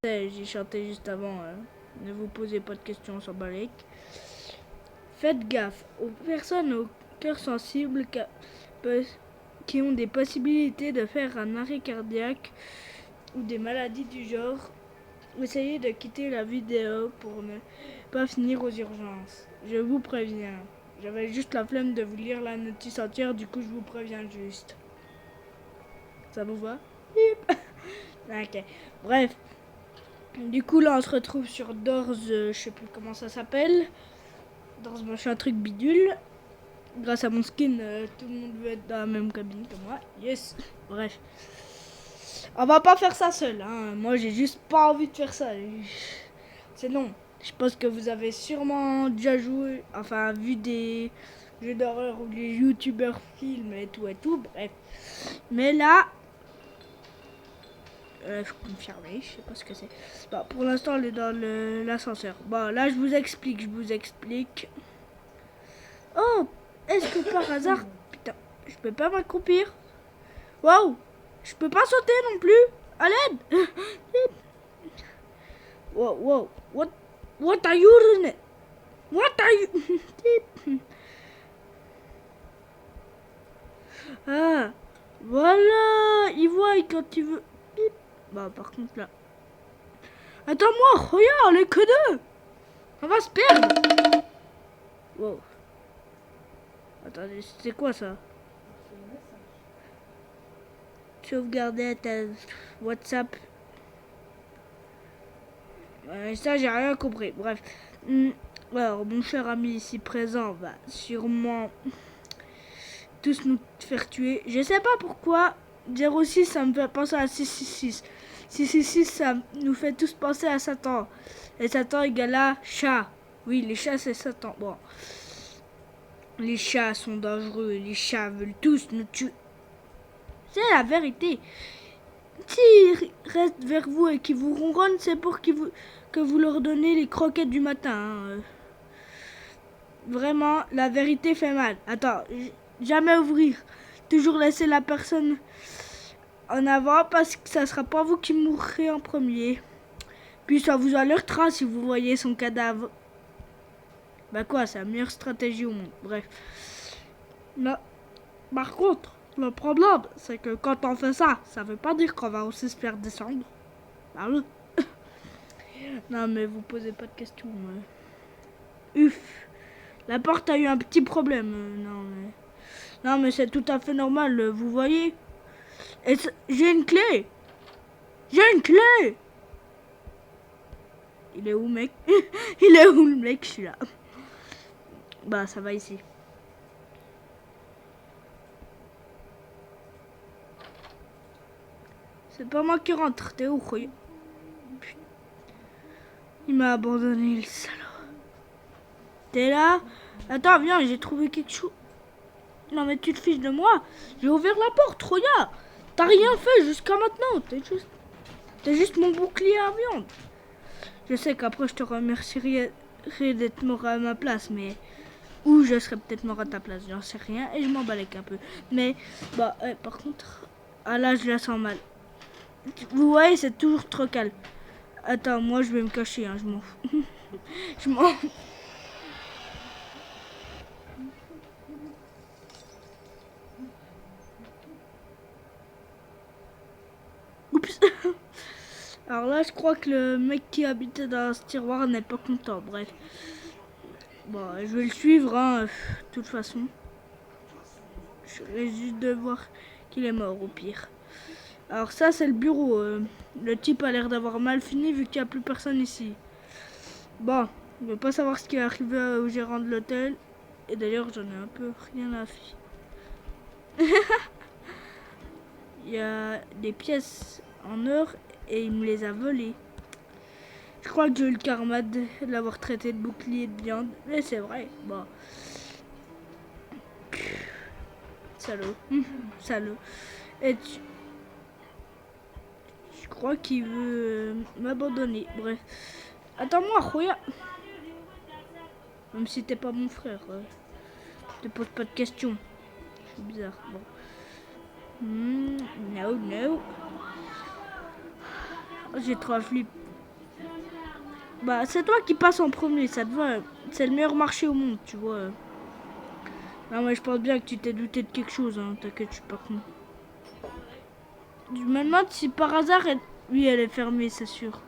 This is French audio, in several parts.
J'ai chanté juste avant. Ne vous posez pas de questions, on s'en bat les. Faites gaffe aux personnes au cœur sensible qui ont des possibilités de faire un arrêt cardiaque ou des maladies du genre. Essayez de quitter la vidéo pour ne pas finir aux urgences. Je vous préviens. J'avais juste la flemme de vous lire la notice entière, du coup je vous préviens juste. Ça vous va? Ok. Bref. Du coup là on se retrouve sur Doors, je sais plus comment ça s'appelle. Doors machin truc bidule. Grâce à mon skin, tout le monde veut être dans la même cabine que moi. Yes. Bref. On va pas faire ça seul, hein. Moi j'ai juste pas envie de faire ça. C'est non. Je pense que vous avez sûrement déjà joué, enfin vu des jeux d'horreur où les youtubeurs filment et tout, bref. Mais là, faut confirmer, je sais pas ce que c'est. Bon, pour l'instant, on est dans l'ascenseur. Bon, là, je vous explique. Oh, est-ce que par hasard, putain, je peux pas m'accroupir? Waouh, je peux pas sauter non plus. À l'aide. Wow, what are you doing? What are you? Ah, voilà, il voit quand tu veux. Bah, par contre, là. Attends-moi, regarde, les que deux. On va se perdre. Wow. Attendez, c'est quoi ça? Sauvegarder ta WhatsApp. Ça, j'ai rien compris. Bref. Alors, mon cher ami ici présent va sûrement tous nous faire tuer. Je sais pas pourquoi 06 ça me fait penser à 666. 666 ça nous fait tous penser à Satan. Et Satan égale à chat. Oui, les chats c'est Satan. Bon. Les chats sont dangereux. Les chats veulent tous nous tuer. C'est la vérité. S'ils restent vers vous et qu'ils vous ronronnent, c'est pour que vous leur donnez les croquettes du matin. Hein. Vraiment, la vérité fait mal. Attends, jamais ouvrir. Toujours laisser la personne en avant parce que ça sera pas vous qui mourrez en premier. Puis ça vous alertera si vous voyez son cadavre. Bah quoi, c'est la meilleure stratégie au monde. Bref. Mais, par contre, le problème, c'est que quand on fait ça, ça veut pas dire qu'on va aussi se faire descendre. Bah oui. Non mais vous posez pas de questions. Uf. La porte a eu un petit problème. Non mais c'est tout à fait normal. Vous voyez. J'ai une clé. J'ai une clé. Il est où, mec? Il est où, le mec? Je suis là. Bah, ça va ici. C'est pas moi qui rentre. T'es où, Roy? Il m'a abandonné, le salaud. T'es là? Attends, viens, j'ai trouvé quelque chose. Non, mais tu te fiches de moi. J'ai ouvert la porte, regarde. T'as rien fait jusqu'à maintenant. T'es juste mon bouclier à viande. Je sais qu'après, je te remercierai d'être mort à ma place, mais... Ou je serais peut-être mort à ta place, j'en sais rien. Et je m'en balèque un peu. Mais, bah, par contre... Ah là, je la sens mal. Vous voyez, c'est toujours trop calme. Attends, moi, je vais me cacher, hein, je m'en fous. Je m'en... Oups. Alors là, je crois que le mec qui habitait dans ce tiroir n'est pas content. Bref. Bon, je vais le suivre, hein, de toute façon. Je vais juste de voir qu'il est mort, au pire. Alors ça, c'est le bureau. Le type a l'air d'avoir mal fini vu qu'il n'y a plus personne ici. Bon, je ne veux pas savoir ce qui est arrivé au gérant de l'hôtel. Et d'ailleurs, j'en ai un peu rien à faire. Il y a des pièces en or et il me les a volées. Je crois que j'ai eu le karma de l'avoir traité de bouclier de viande. Mais c'est vrai. Bon. Salaud. Salaud. Et je crois qu'il veut m'abandonner. Bref. Attends-moi, regarde. Même si t'es pas mon frère. Je te pose pas de questions. C'est bizarre. Bon. No. J'ai trop flippé. Bah, c'est toi qui passes en premier, ça te va. C'est le meilleur marché au monde, tu vois. Non, mais je pense bien que tu t'es douté de quelque chose, hein. T'inquiète, je suis pas con. Je me demande si par hasard, oui, elle est fermée, c'est sûr.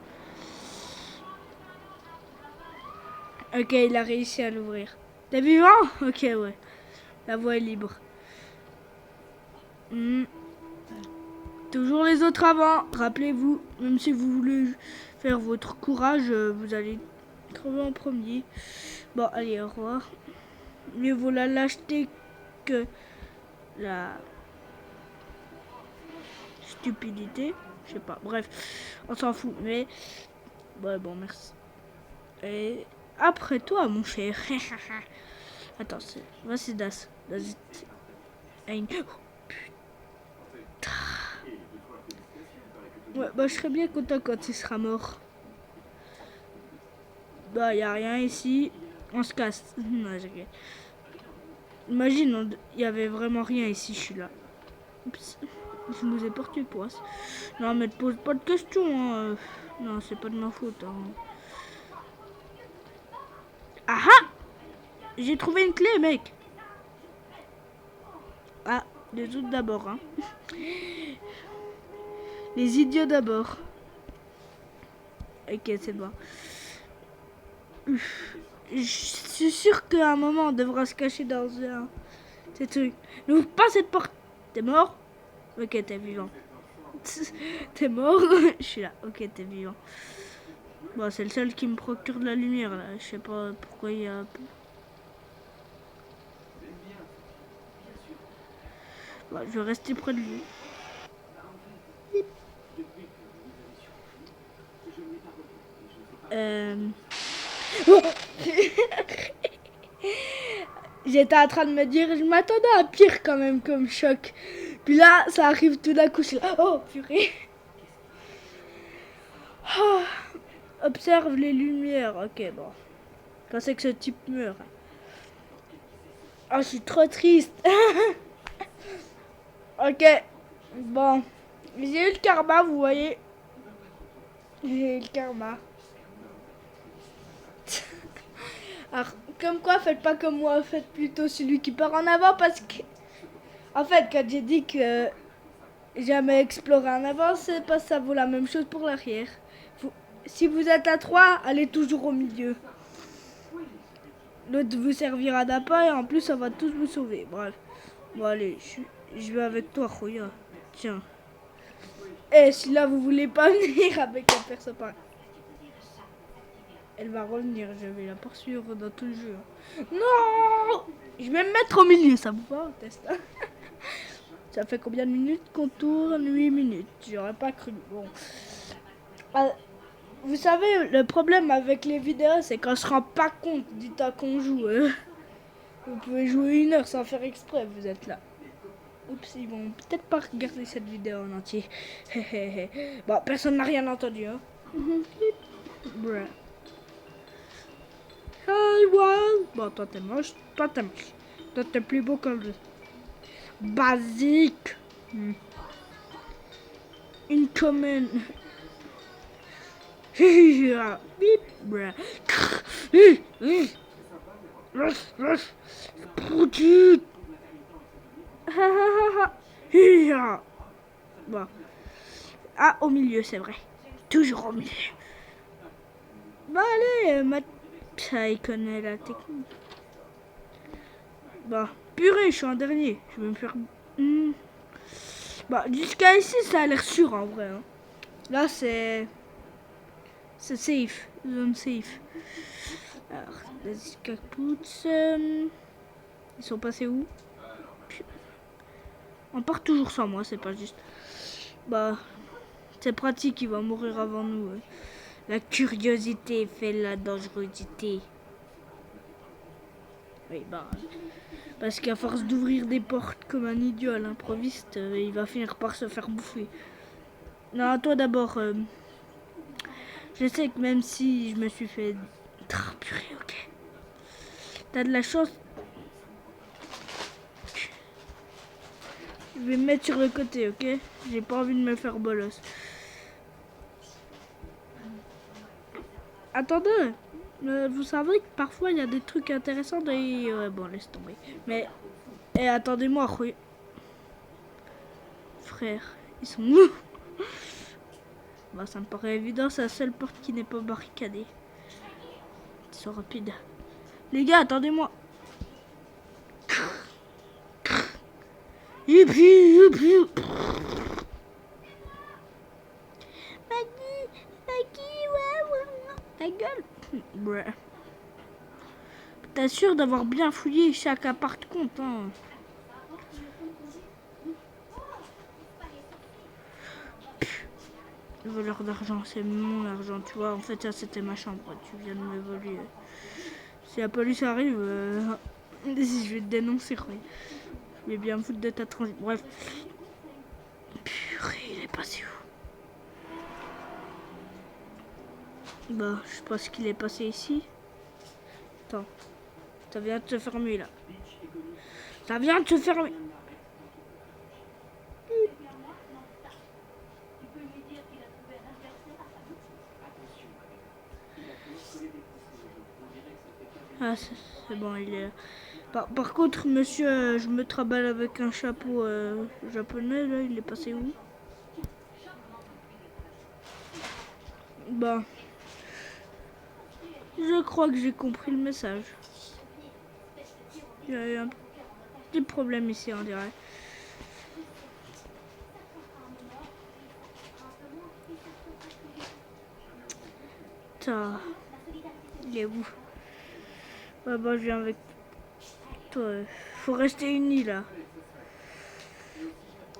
Ok, il a réussi à l'ouvrir. T'es vivant? Ok, ouais. La voie est libre. Toujours les autres avant. Rappelez-vous, même si vous voulez faire votre courage, vous allez crever en premier. Bon, allez, au revoir. Mieux vaut la lâcheté que la stupidité. Je sais pas, bref, on s'en fout, mais... Ouais, bon, merci. Et après toi, mon cher. Attends, c'est das. Ouais, bah je serais bien content quand il sera mort. Bah, y a rien ici. On se casse. Non, imagine, il y avait vraiment rien ici, je suis là. Oups. Je nous ai porté poisse. Non, mais te pose pas de questions. Hein. Non, c'est pas de ma faute. Hein. Ah ah! J'ai trouvé une clé, mec. Ah, les autres d'abord. Hein. Les idiots d'abord. Ok, c'est bon. Je suis sûr qu'à un moment, on devra se cacher dans un... Ces trucs. N'ouvre pas cette porte. T'es mort? Ok, t'es vivant. T'es mort? Je suis là. Ok, t'es vivant. Bon, c'est le seul qui me procure de la lumière, là. Je sais pas pourquoi il y a... Bon, je vais rester près de lui. Oh J'étais en train de me dire, je m'attendais à pire quand même comme choc. Puis là, ça arrive tout d'un coup, je suis là, oh purée. Oh, observe les lumières, ok bon. Quand c'est que ce type meurt. Oh, je suis trop triste. Ok, bon. J'ai eu le karma, vous voyez. J'ai eu le karma. Alors, comme quoi, faites pas comme moi, faites plutôt celui qui part en avant parce que... En fait, quand j'ai dit que jamais explorer en avant, c'est pas ça vaut la même chose pour l'arrière. Si vous êtes à 3, allez toujours au milieu. L'autre vous servira d'appât et en plus ça va tous vous sauver. Bref. Bon allez, je vais avec toi, Roya. Tiens. Et si là vous voulez pas venir avec un perso pas. Elle va revenir, je vais la poursuivre dans tout le jeu. Non! Je vais me mettre au milieu, ça vous va, on teste. Ça fait combien de minutes qu'on tourne? 8 minutes. J'aurais pas cru. Bon. Vous savez, le problème avec les vidéos, c'est qu'on se rend pas compte du temps qu'on joue. Vous pouvez jouer 1 heure sans faire exprès, vous êtes là. Oups, ils vont peut-être pas regarder cette vidéo en entier. Bon, personne n'a rien entendu. Hein. Bruh. Hey, wow. Bon, toi t'es moche, toi t'es moche. Toi t'es plus beau que le basique. Une commune. Bip, bruh. Bon. Ah, au milieu, c'est vrai. Toujours au milieu. Bah allez, ça il connaît la technique. Bah, purée, je suis en dernier. Je vais me faire... Bah, jusqu'à ici, ça a l'air sûr en vrai. Hein. Là, c'est... C'est safe. Zone safe. Alors, les capoutes... Ils sont passés où? On part toujours sans moi, c'est pas juste. Bah, c'est pratique, il va mourir avant nous. Ouais. La curiosité fait la dangerosité. Oui, bah... Parce qu'à force d'ouvrir des portes comme un idiot à l'improviste, il va finir par se faire bouffer. Non, toi d'abord. Je sais que même si je me suis fait... purée, ok. T'as de la chance. Je vais me mettre sur le côté, ok? J'ai pas envie de me faire bolos. attendez. Vous savez que parfois il y a des trucs intéressants et bon laisse tomber. Mais attendez-moi, frère, ils sont où? Bah ça me paraît évident, c'est la seule porte qui n'est pas barricadée. Ils sont rapides. Les gars, attendez-moi. Youpi, youpi. Maggie, ouais. Ta gueule. Ouais. T'assures d'avoir bien fouillé chaque appart compte, hein. Voleur d'argent, c'est mon argent, tu vois. En fait, ça, c'était ma chambre. Tu viens de me voler. Si la police arrive, je vais te dénoncer, quoi. Je vais bien me foutre de ta transit. Bref. Purée, il est passé où? Bah, je pense qu'il est passé ici. Attends. Ça vient de se fermer, là. Ça vient de se fermer. Ah, c'est bon, il est là. Par contre, monsieur, je me traballe avec un chapeau japonais, là, il est passé où? Bah, je crois que j'ai compris le message. Il y a eu un petit problème ici, on dirait. Putain, il est où? Bah, je viens avec toi. Faut rester unis, là.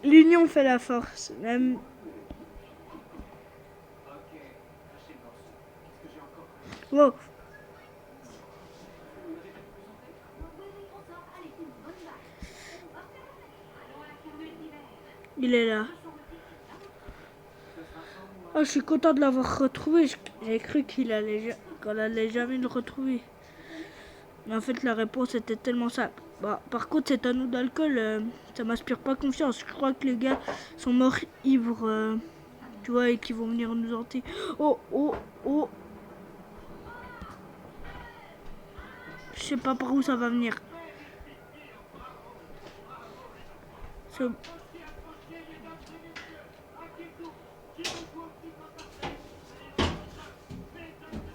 L'union fait la force, même. Wow. Il est là. Oh, je suis content de l'avoir retrouvé. J'ai cru qu'on allait jamais le retrouver. Mais en fait, la réponse était tellement simple. Bah, par contre, cet anneau d'alcool, ça m'inspire pas confiance. Je crois que les gars sont morts ivres, tu vois, et qu'ils vont venir nous hanter. Oh. Je sais pas par où ça va venir.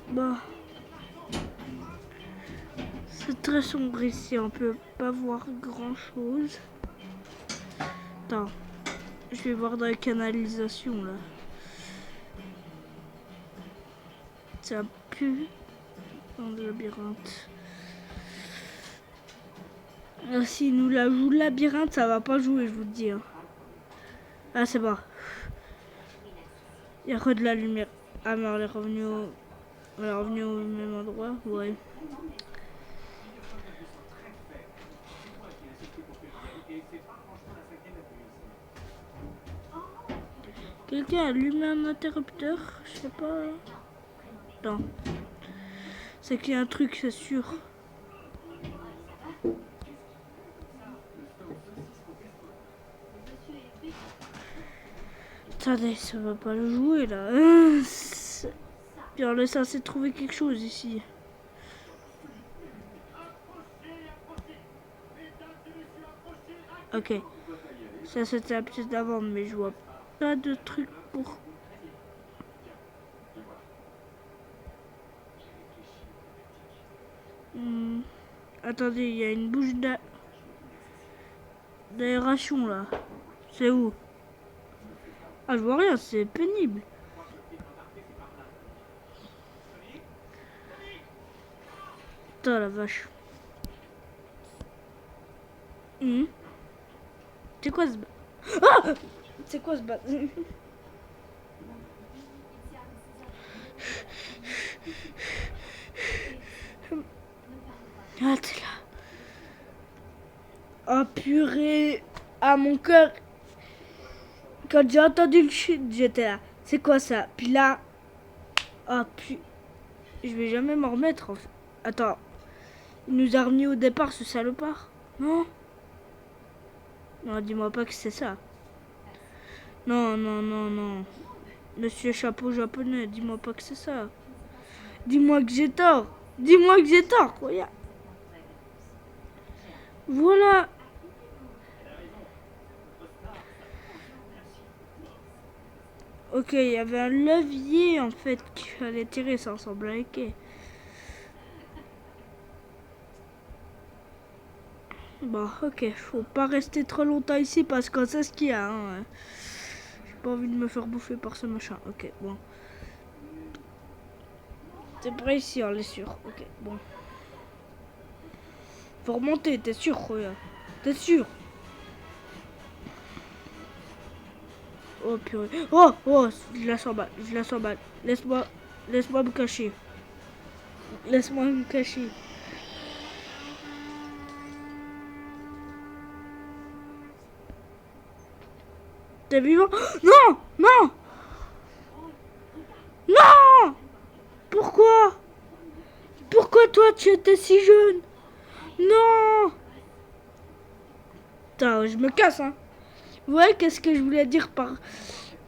Bah, c'est très sombre ici, on peut pas voir grand chose. Attends, je vais voir dans la canalisation là. Ça pue dans le labyrinthe. Ah, si nous la joue le labyrinthe, ça va pas jouer, je vous le dis. Hein. Ah, c'est bon. Il y a que de la lumière. Ah, mais elle est revenue au même endroit. Ouais. Quelqu'un a allumé un interrupteur? Je sais pas. Non. C'est qu'il y a un truc, c'est sûr. Attendez, ça va pas le jouer là. Puis on est censé trouver quelque chose ici. Ok. Ça c'était la pièce d'avant, mais je vois pas de truc pour... Attendez, il y a une bouche d'aération là. C'est où? Ah, je vois rien, c'est pénible. Putain, la vache. C'est quoi ce... Ah! C'est quoi ce bat? Ah, t'es là. Oh purée. Ah, mon cœur. Quand j'ai entendu le chute, j'étais là. C'est quoi ça? Puis là... Ah, puis... Je vais jamais m'en remettre, en fait. Attends. Il nous a remis au départ, ce salopard? Non? Non, dis-moi pas que c'est ça. Non. Monsieur Chapeau japonais, dis-moi pas que c'est ça. Dis-moi que j'ai tort. Dis-moi que j'ai tort. Regarde. Voilà. Ok, il y avait un levier en fait qu'il fallait tirer, ça ressemble à ok. Bon, ok, faut pas rester trop longtemps ici parce qu'on sait ce qu'il y a. Hein. J'ai pas envie de me faire bouffer par ce machin. Ok, bon. C'est près ici, on est sûr. Ok, bon. Faut remonter, t'es sûr, regarde. T'es sûr? Oh purée. Oh, oh, je la sens mal, je la sens mal. Laisse-moi me cacher. Laisse-moi me cacher. T'es vivant? Non! Non! Non! Pourquoi? Pourquoi toi tu étais si jeune? Non! Putain, je me casse, hein. Ouais, qu'est-ce que je voulais dire par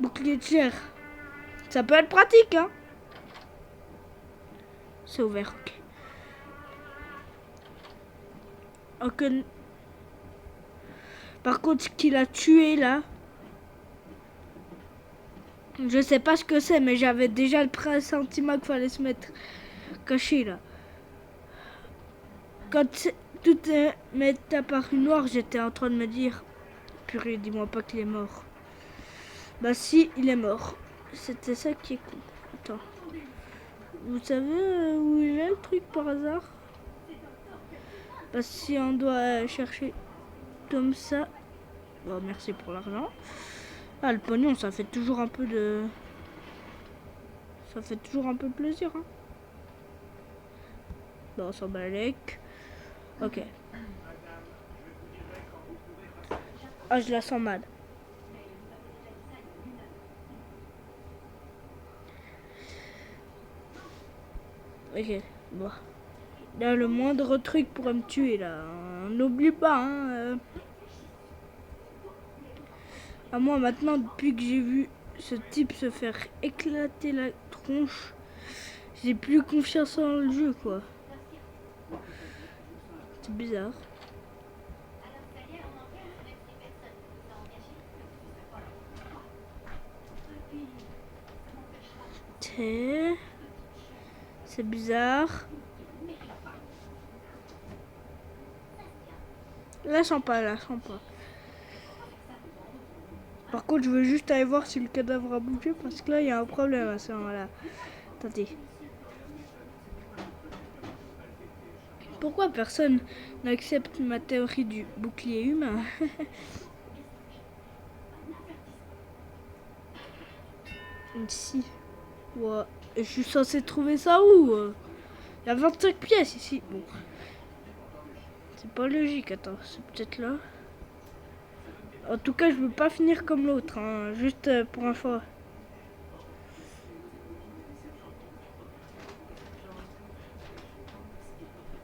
bouclier de chair? Ça peut être pratique, hein. C'est ouvert, ok. Ok. Par contre, ce qu'il a tué là, je sais pas ce que c'est, mais j'avais déjà le pressentiment qu'il fallait se mettre caché là. Quand tout m'est apparu noir, j'étais en train de me dire, purée, dis-moi pas qu'il est mort. Bah si, il est mort. C'était ça qui est con. Attends. Vous savez où il est le truc par hasard? Parce que si on doit chercher comme ça. Bon, merci pour l'argent. Ah, le pognon, ça fait toujours un peu de... Ça fait toujours un peu plaisir, hein. Bon, on s'en bat avec. Ok. Ah, je la sens mal. Ok, bon. Là, le moindre truc pourrait me tuer, là. N'oublie pas, hein. À moi, maintenant, depuis que j'ai vu ce type se faire éclater la tronche, j'ai plus confiance en le jeu, quoi. C'est bizarre. C'est bizarre. La sens pas, la sens pas. Par contre, je veux juste aller voir si le cadavre a bougé parce que là, il y a un problème à ce moment-là. Attendez. Pourquoi personne n'accepte ma théorie du bouclier humain? Ici. Ouais. Et je suis censé trouver ça où? Il y a 25 pièces ici. Bon. C'est pas logique. Attends, c'est peut-être là. En tout cas, je veux pas finir comme l'autre. Hein. Juste pour info.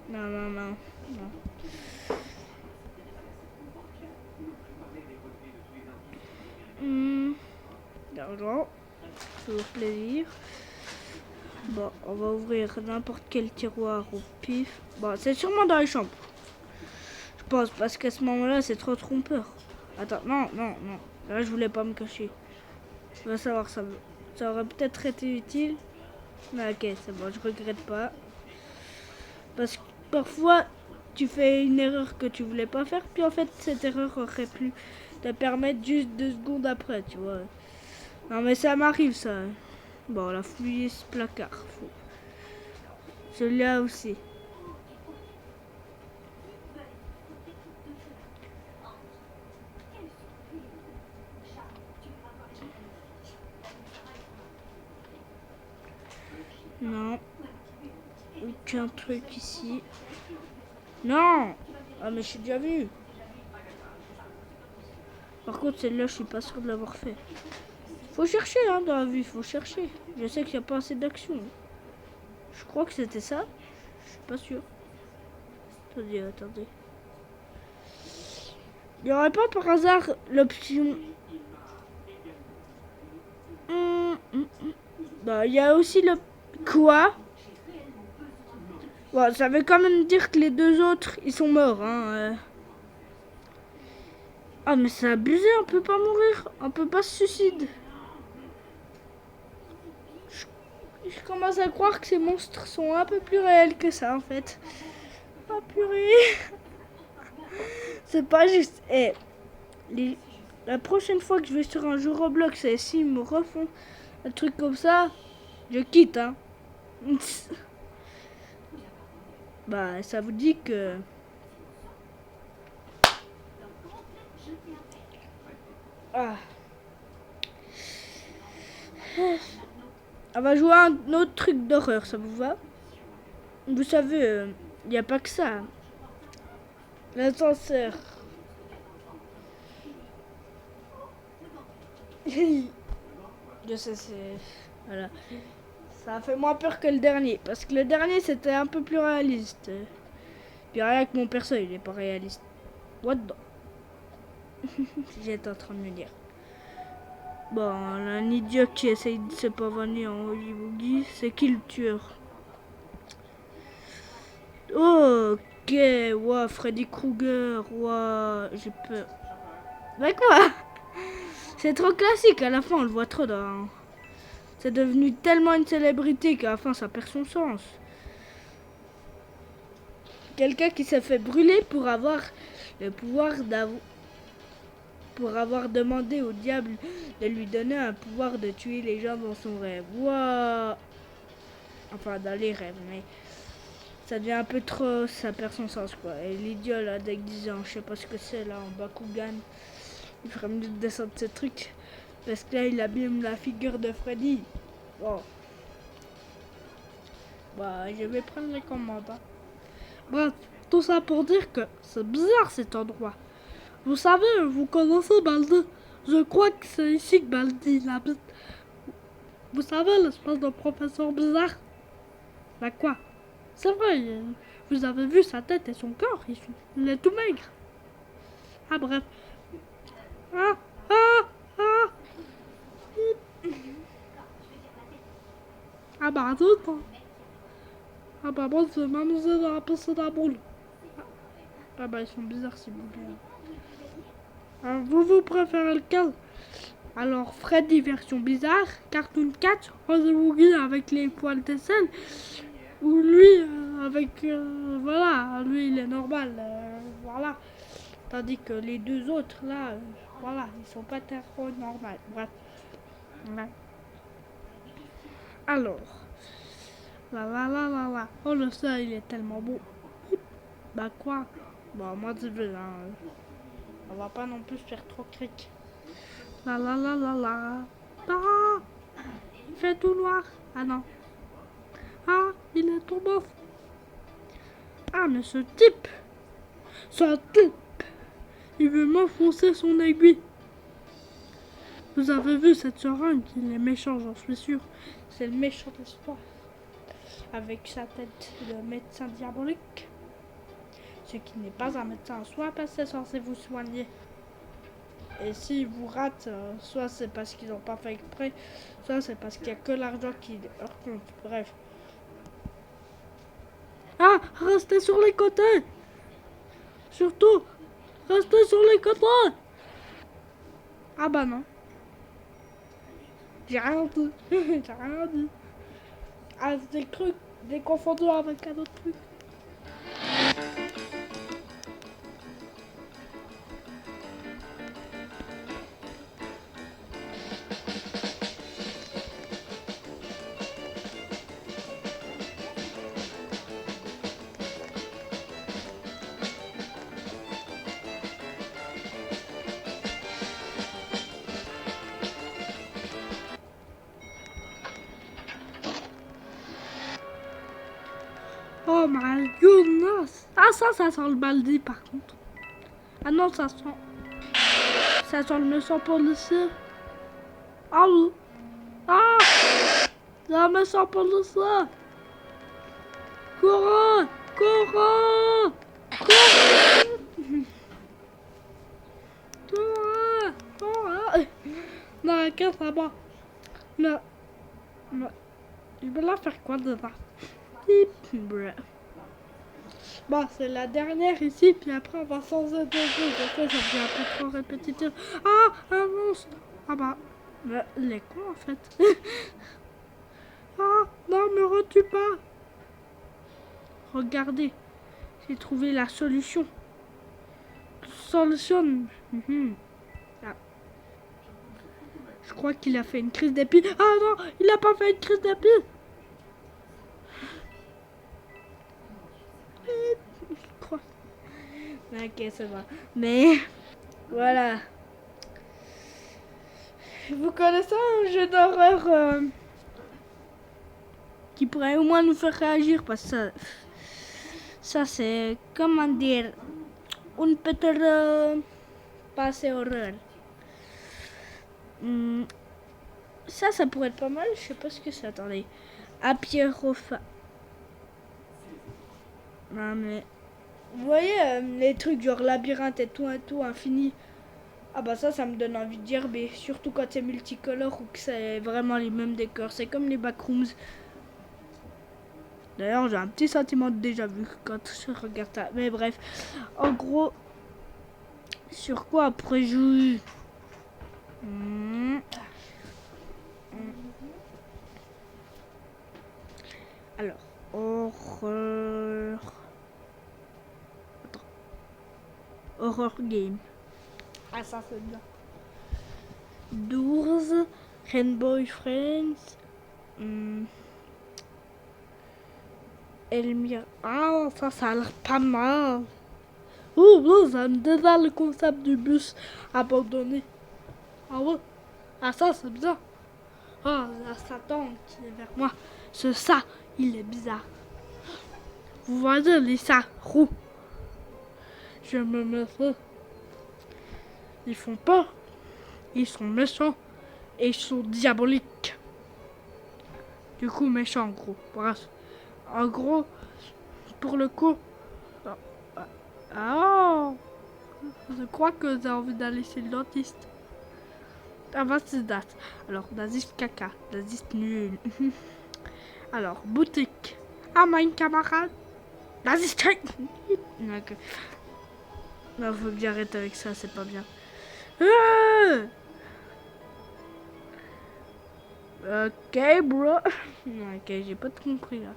Non, non, non. Non. D'argent. Toujours plaisir. Bon, on va ouvrir n'importe quel tiroir au pif. Bon, c'est sûrement dans les chambres. Je pense, parce qu'à ce moment-là, c'est trop trompeur. Attends, non, non, non. Là, je voulais pas me cacher. Je veux savoir, ça aurait peut-être été utile. Mais ok, c'est bon, je regrette pas. Parce que parfois, tu fais une erreur que tu voulais pas faire, puis en fait, cette erreur aurait pu te permettre juste 2 secondes après, tu vois. Non, mais ça m'arrive, ça. Bon, la fouiller ce placard. Celui-là aussi. Non. Aucun truc ici. Non! Ah, mais je suis déjà venu. Par contre, celle-là, je suis pas sûr de l'avoir fait. Faut chercher, hein, dans la vie, faut chercher. Je sais qu'il n'y a pas assez d'action. Je crois que c'était ça. Je suis pas sûr. Attendez, attendez. Il n'y aurait pas par hasard l'option... Bah, il y a aussi le... Quoi? Bon, ça veut quand même dire que les deux autres, ils sont morts, hein. Ah, mais c'est abusé, on peut pas mourir. On peut pas se suicider. Je commence à croire que ces monstres sont un peu plus réels que ça, en fait. Ah, purée. C'est pas juste. Eh, la prochaine fois que je vais sur un jeu Roblox et s'ils me refont un truc comme ça, je quitte, hein. Bah, ça vous dit que... Ah. On va jouer à un autre truc d'horreur, ça vous va? Vous savez, il n'y a pas que ça. L'ascenseur. Je sais, c'est... Voilà. Ça a fait moins peur que le dernier. Parce que le dernier, c'était un peu plus réaliste. Puis rien que mon perso, il est pas réaliste. What the... J'étais en train de me dire. Bon, un idiot qui essaye de se pavaner en Oogie Boogie. C'est qui le tueur? Ok, ouais, Freddy Krueger, ouais, j'ai peur. Mais quoi? C'est trop classique, à la fin on le voit trop dans... C'est devenu tellement une célébrité qu'à la fin ça perd son sens. Quelqu'un qui s'est fait brûler pour avoir le pouvoir d'avoir... Pour avoir demandé au diable de lui donner un pouvoir de tuer les gens dans son rêve. Wow. Enfin, dans les rêves, mais... Ça devient un peu trop... Ça perd son sens, quoi. Et l'idiot, là, déguisant, je sais pas ce que c'est, là, en Bakugan. Il ferait mieux de descendre ce truc. Parce que là, il abîme la figure de Freddy. Bon. Bah, je vais prendre les commandes. Hein. Bref, tout ça pour dire que c'est bizarre cet endroit. Vous savez, vous connaissez Baldi. Je crois que c'est ici que Baldi habite. Vous savez, l'espèce de professeur bizarre. Bah quoi? C'est vrai, vous avez vu sa tête et son corps. Il est tout maigre. Ah bref. Ah, ah, ah. Ah bah tout. Ah bah moi je vais m'amuser dans la piscine à boules. Ah bah ils sont bizarres ces boules. Vous préférez lequel? Alors Freddy version bizarre, Cartoon Cat, Rose Woogie avec les poils d'aisselle, ou lui avec voilà, lui il est normal, voilà. Tandis que les deux autres là, voilà, ils sont pas trop normaux. Bref. Ouais. Alors, là. Oh le soleil il est tellement beau. Bah quoi? Bon moi je veux hein. On va pas non plus faire trop cric. La. Ah, il fait tout noir. Ah non. Ah, il est tout bof. Ah mais ce type, il veut m'enfoncer son aiguille. Vous avez vu cette seringue, il est méchant, j'en suis sûr. C'est le méchant de l'histoire. Avec sa tête de médecin diabolique. Ce qui n'est pas un médecin en soi, parce que c'est censé vous soigner. Et s'ils vous ratent, soit c'est parce qu'ils n'ont pas fait exprès, soit c'est parce qu'il n'y a que l'argent qui leur compte. Bref. Ah, restez sur les côtés. Surtout, restez sur les côtés. Ah bah non. J'ai rien dit. J'ai rien dit. Ah, c'est des trucs déconfondus avec un autre truc. Oh my goodness. Ah ça sent le baldi par contre. Ah non, ça sent le méchant policier. Ah oui. Ah, c'est un méchant policier. Courez, courez, courez. Non, qu'est-ce que ça va? Non. Je vais la faire quoi dedans? Bref. Bon, c'est la dernière ici, puis après on va sans autre chose. Après, ça devient un peu trop répétitif. Ah, un monstre. Ah bah, les quoi en fait? Ah, non, me retue pas. Regardez, j'ai trouvé la solution. Solution. Ah, je crois qu'il a fait une crise d'épi. Ah non, il a pas fait une crise d'épi. Je crois. Ok, ça va. Mais voilà. Vous connaissez un jeu d'horreur qui pourrait au moins nous faire réagir parce que ça c'est comment dire une petite passé horreur. Ça pourrait être pas mal. Je sais pas ce que c'est. Attendez. Apieropha. Non mais vous voyez les trucs genre labyrinthe et tout infini. Ah bah ça me donne envie de dire, mais surtout quand c'est multicolore ou que c'est vraiment les mêmes décors. C'est comme les backrooms. D'ailleurs, j'ai un petit sentiment de déjà vu quand je regarde ça. Mais bref, en gros, sur quoi après jouer? Alors, horreur. Attends. Horror game. Ah, ça c'est bien. Doors, Rainbow Friends. Elmira. Ah, ça a l'air pas mal. Oh, ça me dévale le concept du bus abandonné. Ah ouais. Ah ça c'est bizarre. Oh, la Satan qui est vers moi. Ce ça, il est bizarre. Vous voyez les ça roux. Je me méfie. Ils font peur. Ils sont méchants. Et ils sont diaboliques. Du coup méchants en gros. Bref. En gros, pour le coup. Oh, je crois que j'ai envie d'aller chez le dentiste. Ah, was ist das? Alors, das ist caca. Das ist nul. Alors, boutique. Ah, mein camarade. Das ist okay. Non, faut que j'arrête avec ça, c'est pas bien. Ok, bro. Ok, j'ai pas tout compris là.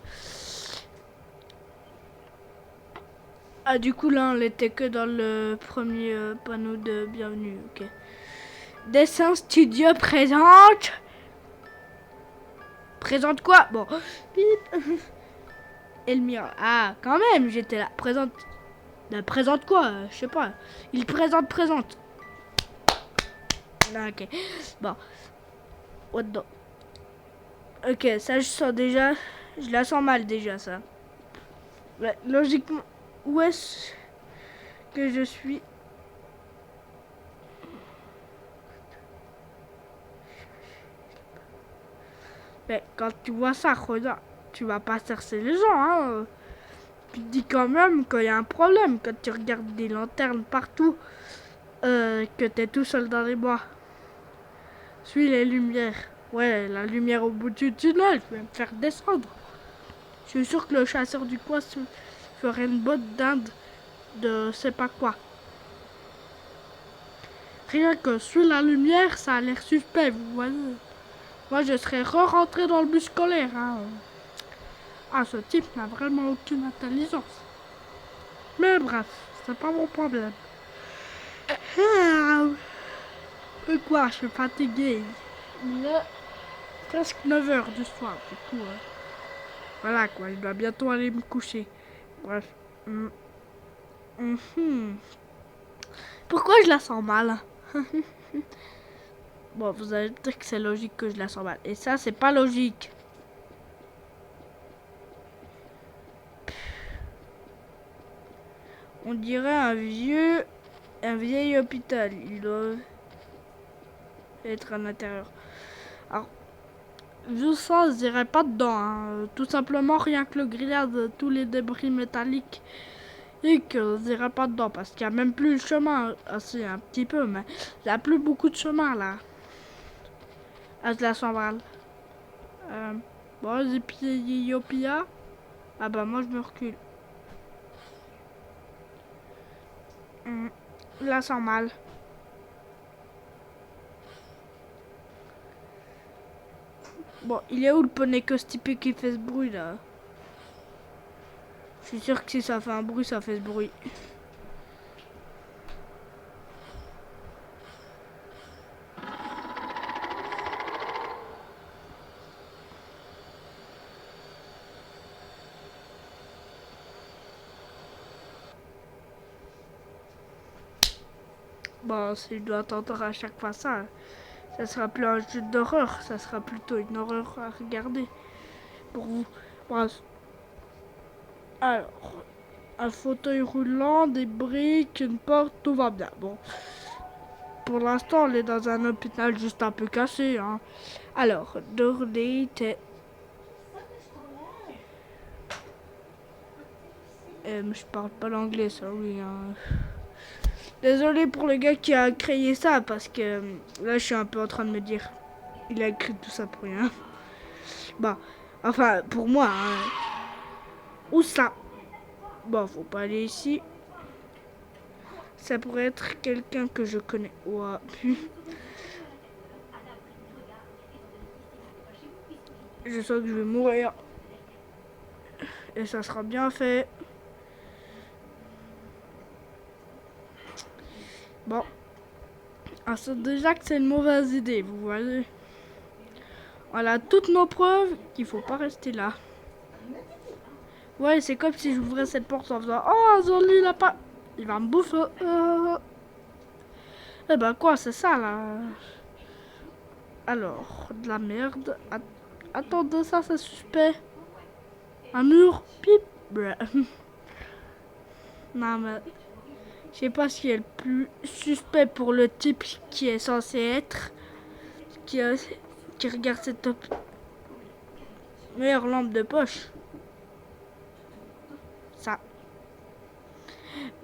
Ah, du coup, là, on était que dans le premier panneau de bienvenue. Ok. Dessin studio présente. Présente quoi? Bon. Elmira. Ah, quand même, j'étais là. Présente quoi? Je sais pas. Il présente. Ah, ok. Bon. What the... Ok, ça je sens déjà. Je la sens mal déjà, ça. Ouais, logiquement, où est-ce que je suis? Mais quand tu vois ça, regarde, tu vas pas chercher les gens, hein. Tu te dis quand même qu'il y a un problème quand tu regardes des lanternes partout, que t'es tout seul dans les bois. Suis les lumières. Ouais, la lumière au bout du tunnel, je vais me faire descendre. Je suis sûr que le chasseur du coin ferait une botte d'Inde de sais pas quoi. Rien que sur la lumière, ça a l'air suspect, vous voyez. Moi, je serais re-rentré dans le bus scolaire. Hein. Ah, ce type n'a vraiment aucune intelligence. Mais bref, c'est pas mon problème. Quoi, je suis fatigué. Il est presque 9 h du soir, du coup. Voilà quoi, je dois bientôt aller me coucher. Bref. Pourquoi je la sens mal? Bon, vous allez dire que c'est logique que je la sens mal. Et ça, c'est pas logique. On dirait un vieil hôpital. Il doit être à l'intérieur. Alors, vu ça, je dirais pas dedans. Hein. Tout simplement, rien que le grillage de tous les débris métalliques. Et que je dirais pas dedans. Parce qu'il n'y a même plus le chemin. C'est un petit peu, mais il n'y a plus beaucoup de chemin là. Ah, je la sens mal. Bon, j'ai pieds Yopia. Ah bah, moi, je me recule. Là, sans mal. Bon, il est où le poney constipé qui fait ce bruit là? Je suis sûr que si ça fait un bruit, ça fait ce bruit. Bon, s'il doit entendre à chaque fois ça, ça sera plus un jeu d'horreur, ça sera plutôt une horreur à regarder pour vous. Bon, alors, un fauteuil roulant, des briques, une porte, tout va bien. Bon, pour l'instant, on est dans un hôpital juste un peu cassé. Hein. Alors, Dorley, je parle pas l'anglais, ça oui. Hein. Désolé pour le gars qui a créé ça, parce que là, je suis un peu en train de me dire, il a écrit tout ça pour rien. Bah, enfin, pour moi, hein. Où ça? Bon, faut pas aller ici. Ça pourrait être quelqu'un que je connais. Ouais. Je sens que je vais mourir. Et ça sera bien fait. Bon. On sait déjà que c'est une mauvaise idée, vous voyez. On a toutes nos preuves qu'il faut pas rester là. Ouais, c'est comme si j'ouvrais cette porte en faisant oh, Zoli, il a pas... Il va me bouffer. Eh ben quoi, c'est ça là. Alors, de la merde. Attendez, ça c'est suspect. Un mur. Pip. Non mais... Je sais pas ce qui est le plus suspect pour le type qui est censé être. Qui regarde cette meilleure lampe de poche. Ça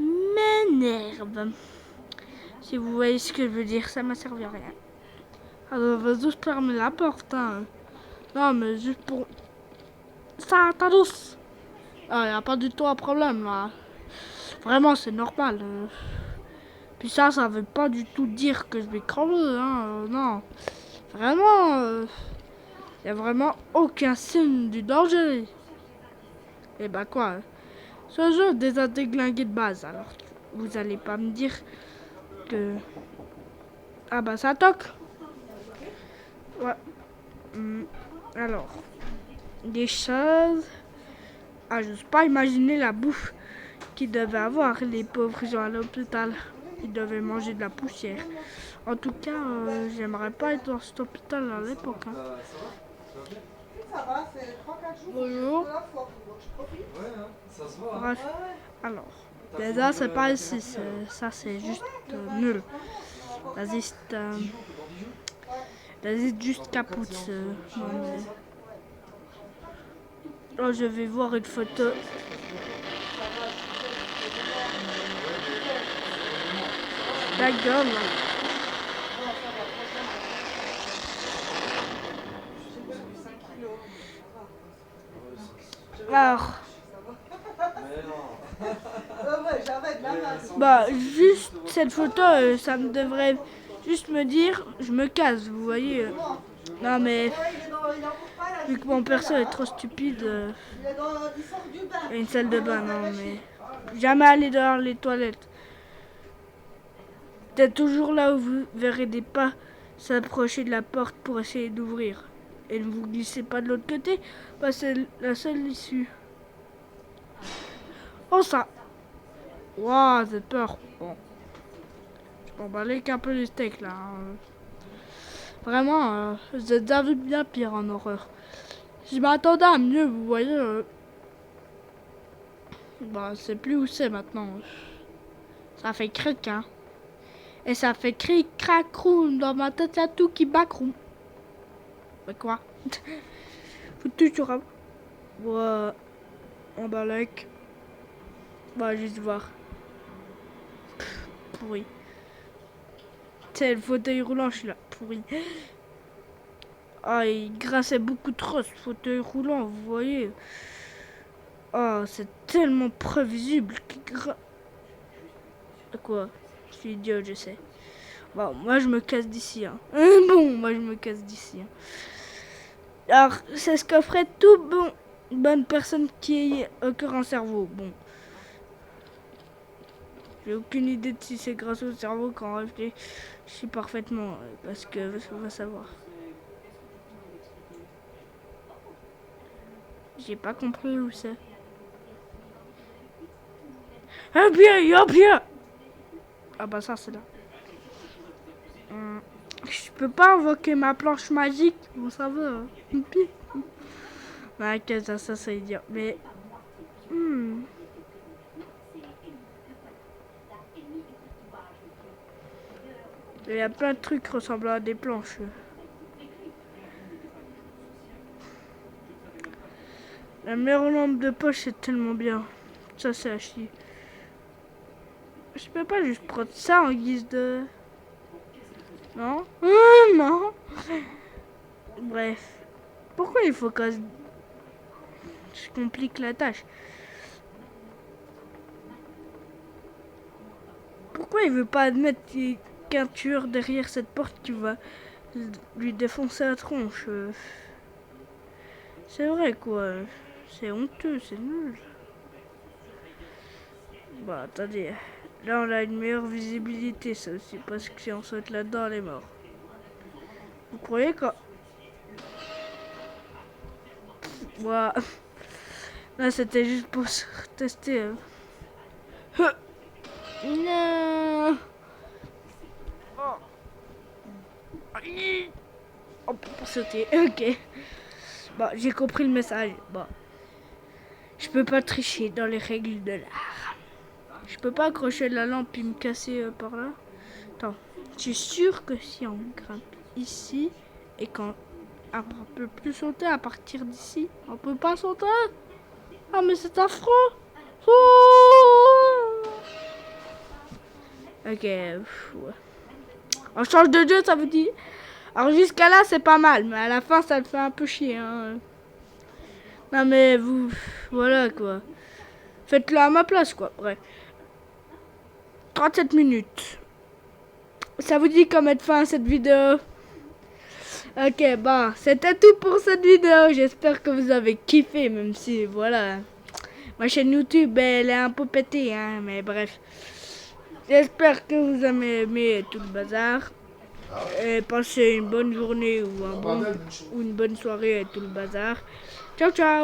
m'énerve. Si vous voyez ce que je veux dire, ça m'a servi à rien. Alors, on va juste fermer la porte. Hein. Non, mais juste pour... Ça, t'as douce. Ah, y a pas du tout un problème, là. Vraiment, c'est normal. Puis ça veut pas du tout dire que je vais crever, hein. Non. Vraiment, y a vraiment aucun signe du danger. Et bah quoi, ce jeu est déjà déglingué de base, alors vous allez pas me dire que... Ah bah ça toque. Ouais. Alors, des choses... Ah, j'ose pas imaginer la bouffe qu'ils devaient avoir, les pauvres gens à l'hôpital. Ils devaient manger de la poussière. En tout cas, j'aimerais pas être dans cet hôpital à l'époque. Hein. Bonjour. Bref. Alors, déjà, c'est pas ici. Ça, c'est juste nul. Das ist juste kaputt. Oh, je vais voir une photo. La gueule. Alors. Bah, juste cette photo, ça me devrait juste me dire, je me casse, vous voyez. Non mais, vu que mon perso est trop stupide, une salle de bain, non mais, jamais aller dans les toilettes. Peut-être toujours là où vous verrez des pas s'approcher de la porte pour essayer d'ouvrir. Et ne vous glissez pas de l'autre côté, parce que c'est la seule issue. Oh ça. Waouh, j'ai peur. Bon. Je m'emballais qu'un peu les steaks là. Hein. Vraiment, j'ai déjà vu bien pire en horreur. Je m'attendais à mieux, vous voyez. Bah, c'est plus où c'est maintenant. Ça fait cric, hein. Et ça fait cric, crac, croum. Dans ma tête, y'a tout qui bat, croum. Mais quoi? Foutu sur un... Ouais. En balèque. Bah, juste voir. Pourri. C'est le fauteuil roulant, je suis là. Pourri. Ah, il grassait beaucoup trop ce fauteuil roulant, vous voyez. Oh, c'est tellement prévisible. Quoi? Je suis idiot, je sais. Bon, moi je me casse d'ici. Hein. Moi je me casse d'ici. Hein. Alors, c'est ce que ferait bonne personne qui ait un cœur en cerveau. Bon. J'ai aucune idée de si c'est grâce au cerveau qu'on réfléchit parfaitement. Parce que on va savoir. J'ai pas compris où c'est. Ah bien! Ah bah ça c'est là. Je peux pas invoquer ma planche magique. Bon ça va. Hein. Bah ok, ça c'est idiot. Mais... Il y a plein de trucs ressemblant à des planches. La meilleure lampe de poche c'est tellement bien. Ça c'est à chier. Je peux pas juste prendre ça en guise de... Non? Non. Bref. Pourquoi il faut que je complique la tâche? Pourquoi il veut pas admettre qu'un tueur derrière cette porte qui va lui défoncer la tronche? C'est vrai quoi. C'est honteux, c'est nul. Bon, attendez. Là, on a une meilleure visibilité, ça aussi, parce que si on saute là-dedans, elle est morte. Vous croyez quoi? Wow. Là, c'était juste pour tester. Non. Oh. On peut pas sauter. Ok. Bon, j'ai compris le message. Bon. Je peux pas tricher dans les règles de l'art. Je peux pas accrocher la lampe et me casser par là. Attends. Je suis sûr que si on grimpe ici et qu'on peut plus sauter à partir d'ici, on peut pas sauter. Ah mais c'est affreux. Oh. Ok. Ouais. On change de jeu, ça vous dit? Alors jusqu'à là c'est pas mal, mais à la fin ça le fait un peu chier. Hein. Non mais vous, voilà quoi. Faites-le à ma place quoi. Bref. 37 minutes. Ça vous dit qu'on mette fin à cette vidéo? Ok, bon, c'était tout pour cette vidéo. J'espère que vous avez kiffé, même si, voilà. Ma chaîne YouTube, elle est un peu pétée, hein, mais bref. J'espère que vous avez aimé tout le bazar. Et passez une bonne journée ou une bonne soirée et tout le bazar. Ciao, ciao!